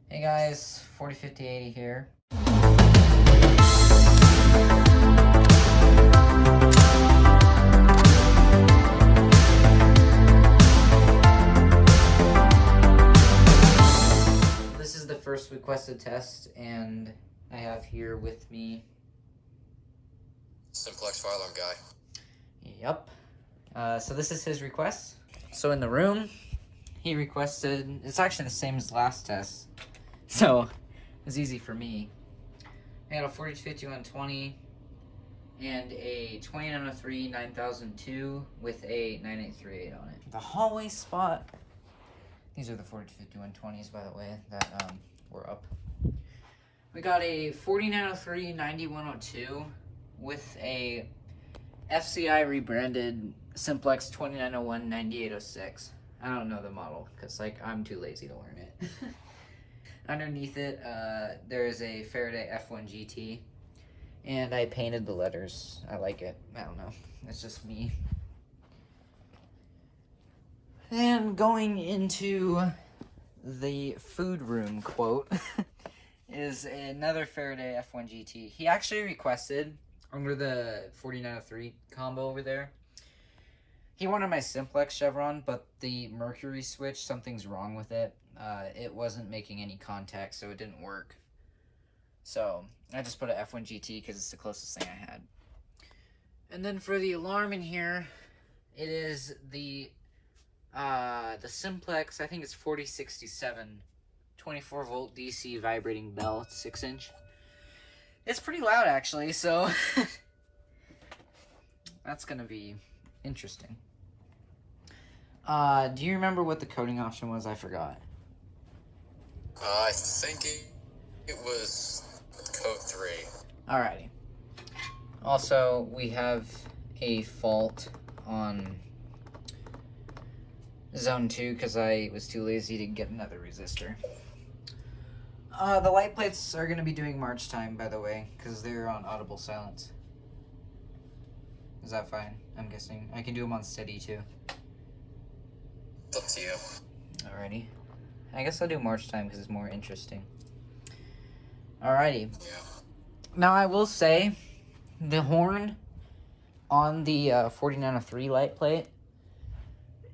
Hey guys, 405080 here. This is the first requested test, and I have here with me Simplex fire alarm guy. Yep. So this is his request. So in the room, he requested, it's actually the same as last test. So it was easy for me. I got a 405120 and a 2903 9002 with a 9838 on it. The hallway spot, these are the 405120s, by the way, that were up. We got a 4903 9102 with a FCI rebranded Simplex 2901 9806. I don't know the model because I'm too lazy to learn it. Underneath it, there is a Faraday F1 GT, and I painted the letters. I like it. I don't know. It's just me. And going into the food room quote is another Faraday F1 GT. He actually requested under the 4903 combo over there. He wanted my Simplex chevron, but the mercury switch, something's wrong with it. It wasn't making any contact, so it didn't work. So I just put an F1 GT because it's the closest thing I had. And then for the alarm in here, it is the Simplex, I think it's 4067, 24 volt DC vibrating bell, 6-inch. It's pretty loud actually, so that's gonna be interesting. Do you remember what the coding option was? I forgot. I think it was code 3. Alrighty. Also, we have a fault on zone 2 because I was too lazy to get another resistor. The light plates are going to be doing march time, by the way, because they're on audible silence. Is that fine? I'm guessing. I can do them on steady, too. It's up to you. Alrighty. I guess I'll do march time because it's more interesting. Alrighty. Yeah. Now, I will say, the horn on the 4903 light plate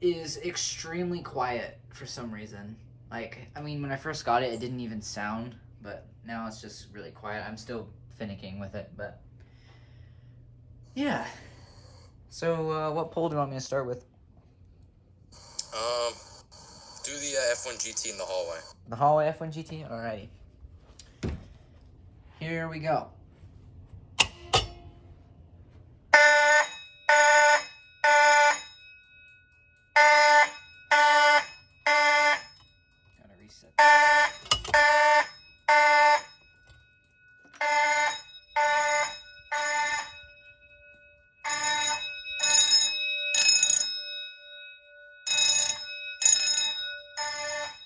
is extremely quiet for some reason. When I first got it, it didn't even sound, but now it's just really quiet. I'm still finicking with it, but yeah. So, what poll do you want me to start with? Do the F1 GT in the hallway. The hallway F1 GT? Alrighty. Here we go. Gotta reset.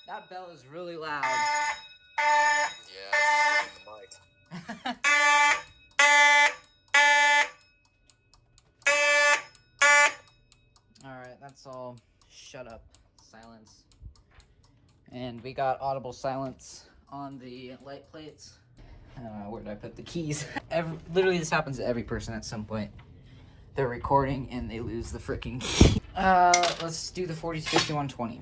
That bell is really loud. Yeah, it's the mic. Alright, that's all. Shut up. Silence. And we got audible silence on the light plates. Where did I put the keys? Literally, this happens to every person at some point. They're recording and they lose the freaking key. Let's do the 405120.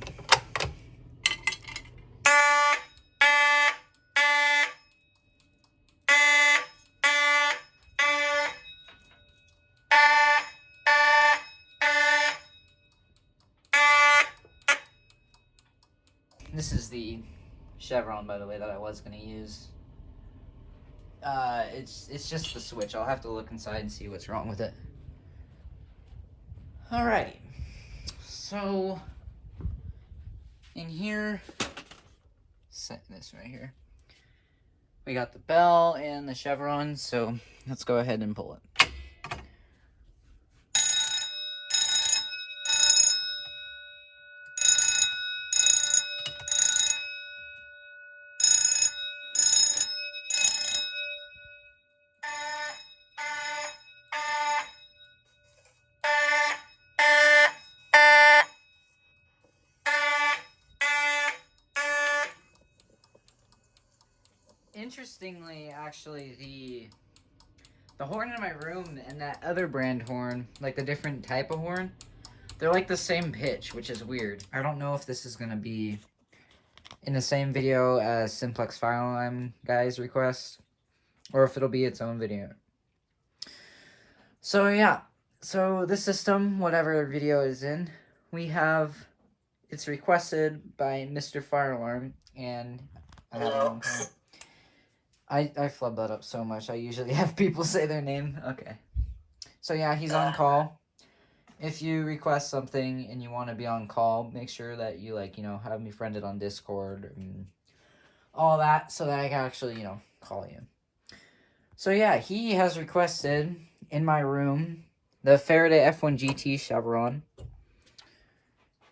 This is the chevron, by the way, that I was going to use. It's just the switch. I'll have to look inside and see what's wrong with it. Alrighty. So, in here, set this right here. We got the bell and the chevron, so let's go ahead and pull it. interestingly, actually, the horn in my room and that other brand horn, like the different type of horn, they're like the same pitch, which is weird. I don't know if this is gonna be in the same video as Simplex Fire Alarm guy's request, or if it'll be its own video. So yeah, so this system, whatever video is in, it's requested by Mr. Fire Alarm, and I have him on call. I flubbed that up so much. I usually have people say their name. Okay. So yeah, he's on call. If you request something and you want to be on call, make sure that you, like, have me friended on Discord and all that so that I can actually, call you. So yeah, he has requested in my room the Faraday F1 GT Chevron.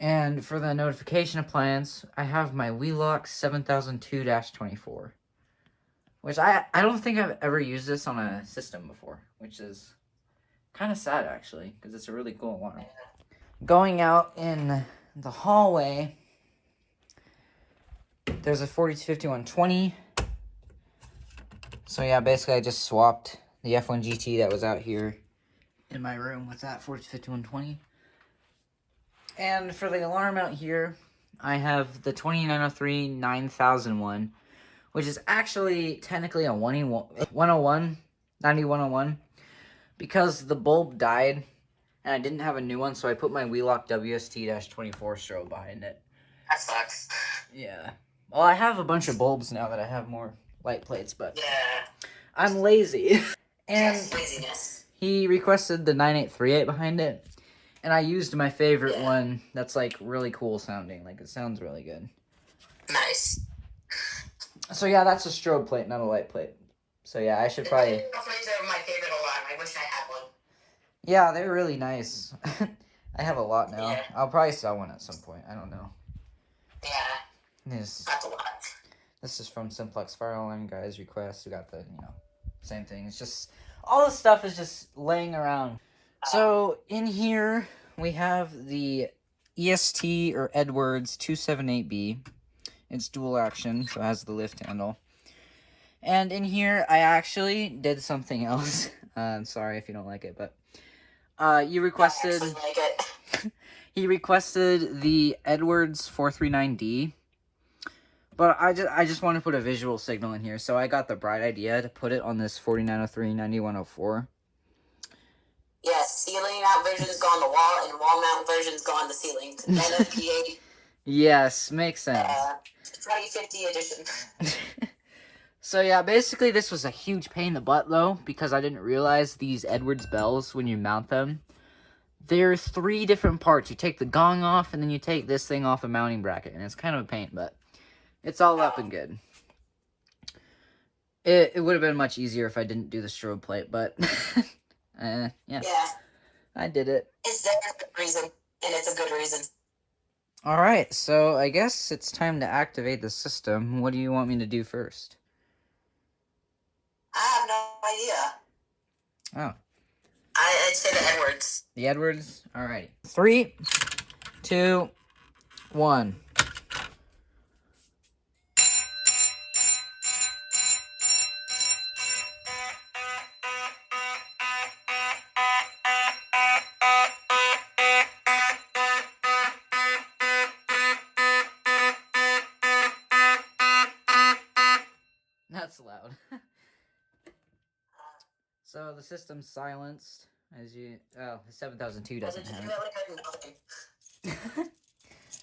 And for the notification appliance, I have my Wheelock 7002-24. Which I don't think I've ever used this on a system before, which is kind of sad, actually, because it's a really cool alarm. Going out in the hallway, there's a 425120. So yeah, basically I just swapped the F1 GT that was out here in my room with that 425120. And for the alarm out here, I have the 2903 9001, which is actually technically a 101, 9101, because the bulb died and I didn't have a new one, so I put my Wheelock WST-24 strobe behind it. That sucks. Yeah. Well, I have a bunch of bulbs now that I have more light plates, but Yeah. I'm lazy. And Yes, laziness. he requested the 9838 behind it, and I used my favorite one that's, like, really cool sounding. Like, it sounds really good. Nice. So yeah, that's a strobe plate, not a light plate. So yeah, I should probably... Those are my favorite alarm. I wish I had one. Yeah, they're really nice. I have a lot now. Yeah. I'll probably sell one at some point. I don't know. Yeah. This That's a lot. is from Simplex Fire Alarm guy's request. We got the, same thing. It's just, all the stuff is just laying around. So in here, we have the EST or Edwards 278B. It's dual action, so it has the lift handle. And in here, I actually did something else. I'm sorry if you don't like it, but you requested... I actually like it. He requested the Edwards 439D, but I just want to put a visual signal in here, so I got the bright idea to put it on this 4903 9104. Yeah, ceiling mount versions go on the wall, and wall mount versions go on the ceiling. NFPA. Yes, makes sense. 2050 edition. So yeah, basically this was a huge pain in the butt though, because I didn't realize these Edwards bells, when you mount them, they're 3 different parts. You take the gong off, and then you take this thing off the mounting bracket, and it's kind of a pain, but it's all up and good. It would have been much easier if I didn't do the strobe plate, but yeah, I did it. It's there for a reason, and it's a good reason. Alright, so I guess it's time to activate the system. What do you want me to do first? I have no idea. Oh. I'd say the Edwards. The Edwards? Alrighty. 3, 2, 1. That's loud. So the system's silenced, as you... Oh, the 7002 doesn't have it.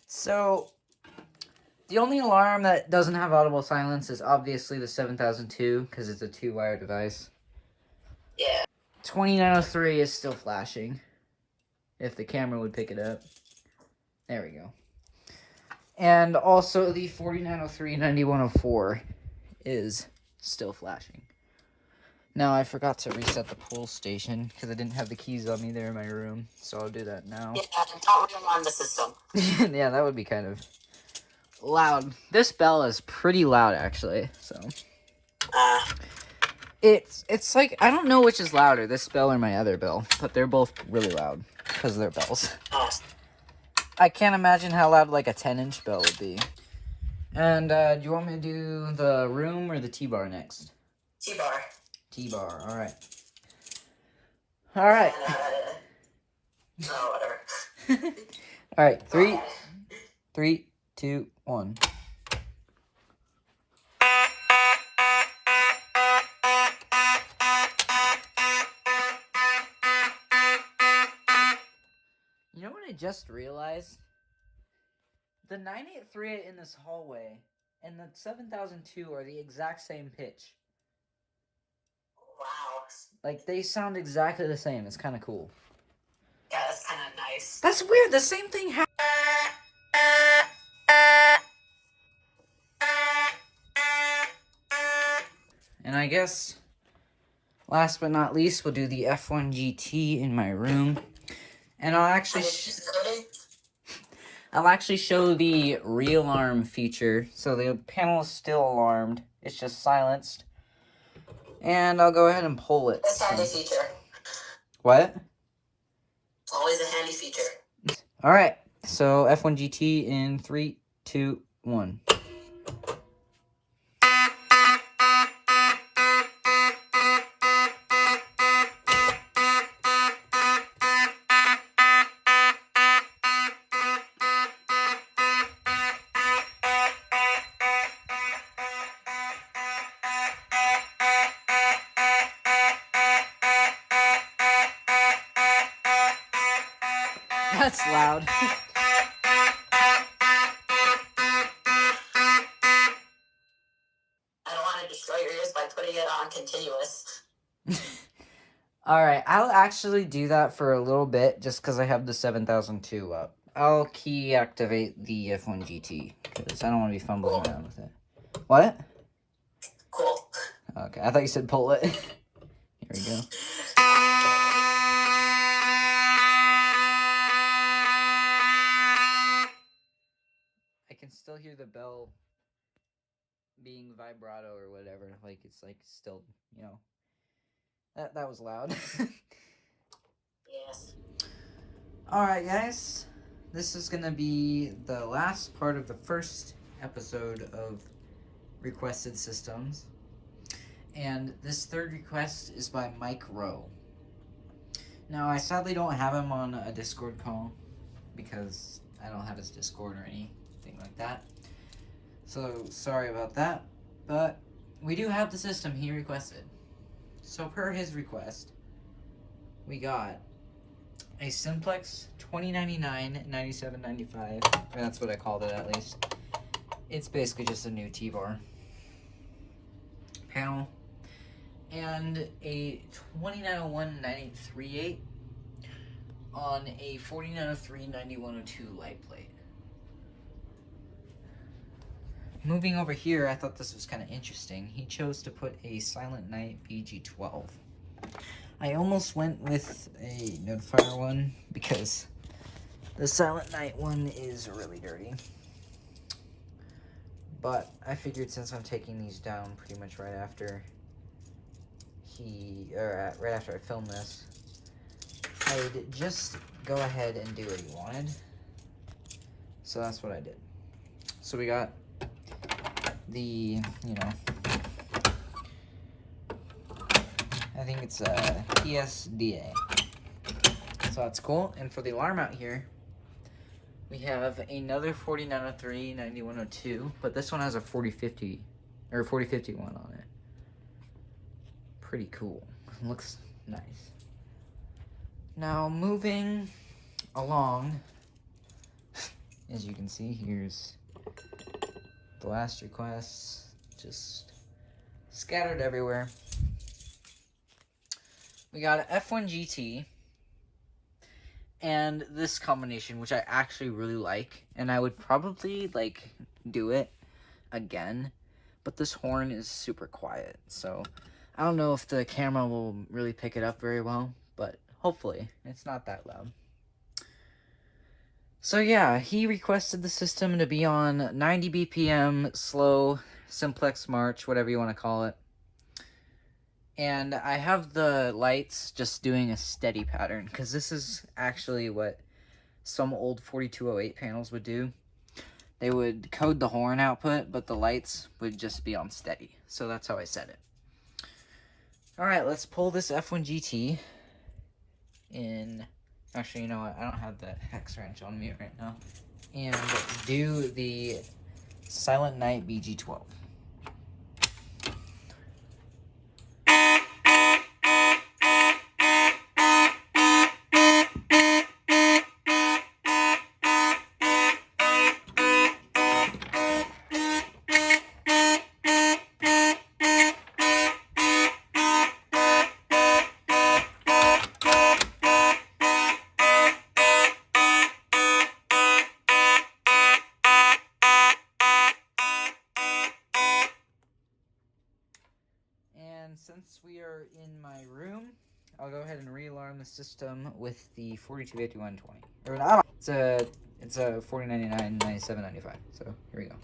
So, the only alarm that doesn't have audible silence is obviously the 7002, because it's a 2-wire device. Yeah. 2903 is still flashing, if the camera would pick it up. There we go. And also the 4903 9104 is still flashing. Now, I forgot to reset the pull station, because I didn't have the keys on me there in my room, so I'll do that now. Yeah, don't realign the system. Yeah, that would be kind of loud. This bell is pretty loud, actually, so... It's like, I don't know which is louder, this bell or my other bell, but they're both really loud, because they're bells. I can't imagine how loud, like, a 10-inch bell would be. And do you want me to do the room or the T-bar next? T-bar. T-bar, alright. Alright. Oh, whatever. Alright, Okay. 3, 2, 1. You know what I just realized? The 9838 in this hallway and the 7002 are the exact same pitch. Wow. Like, they sound exactly the same. It's kind of cool. Yeah, that's kind of nice. That's weird. The same thing happened. And I guess, last but not least, we'll do the F1 GT in my room. And I'll actually show the re-alarm feature. So the panel is still alarmed. It's just silenced. And I'll go ahead and pull it. That's a handy feature. What? Always a handy feature. Alright, so F1 GT in 3, 2, 1. That's loud. I don't want to destroy your ears by putting it on continuous. Alright, I'll actually do that for a little bit just because I have the 7002 up. I'll key activate the F1 GT because I don't want to be fumbling around with it. What? Cool. Okay, I thought you said pull it. Here we go. I can still hear the bell being vibrato or whatever. Like, it's like still, you know. That was loud. Yes. Alright, guys. This is going to be the last part of the first episode of Requested Systems. And this third request is by Mike Rowe. Now, I sadly don't have him on a Discord call because I don't have his Discord or anything like that. So, sorry about that. But we do have the system he requested. So, per his request, we got a Simplex 2099 9795. That's what I called it, at least. It's basically just a new T-bar panel. And a 2901 9838 on a 4903 9102 light plate. Moving over here, I thought this was kind of interesting. He chose to put a Silent Night BG12. I almost went with a Notifier one because the Silent Night one is really dirty. But I figured since I'm taking these down pretty much right after right after I film this, I'd just go ahead and do what he wanted. So that's what I did. So we got the, I think it's a PSDA. So that's cool. And for the alarm out here, we have another 4903 9102, but this one has a 4050 or 4051 on it. Pretty cool. Looks nice. Now moving along, as you can see, here's the last requests just scattered everywhere. We got an F1 GT and this combination, which I actually really like, and I would probably do it again, but this horn is super quiet, so I don't know if the camera will really pick it up very well, but hopefully it's not that loud. So yeah, he requested the system to be on 90 BPM, slow, simplex march, whatever you want to call it. And I have the lights just doing a steady pattern, because this is actually what some old 4208 panels would do. they would code the horn output, but the lights would just be on steady. So that's how I set it. Alright, let's pull this F1 GT in. Actually, you know what? I don't have the hex wrench on me right now. And do the Silent Night BG12. And since we are in my room, I'll go ahead and re-alarm the system with the 425120. Or not. It's a 4099 9795. So here we go.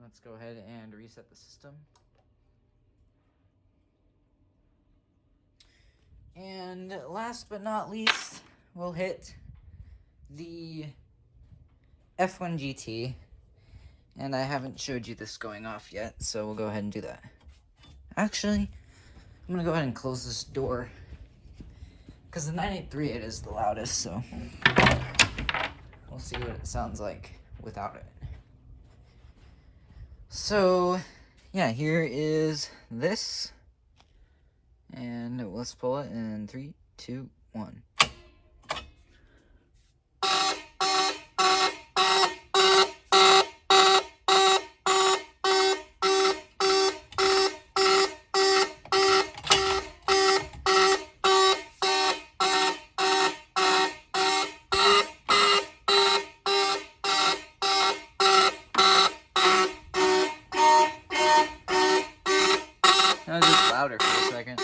Let's go ahead and reset the system. And last but not least, we'll hit the F1 GT, and I haven't showed you this going off yet, so we'll go ahead and do that. Actually, I'm gonna go ahead and close this door because the 9838 is the loudest, so we'll see what it sounds like without it. So yeah, here is this, and let's pull it in 3, 2, 1. That was just louder for a second.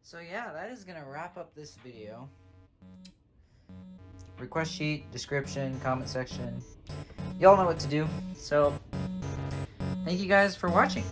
So yeah, that is gonna wrap up this video. Request sheet, description, comment section. Y'all know what to do. So thank you guys for watching.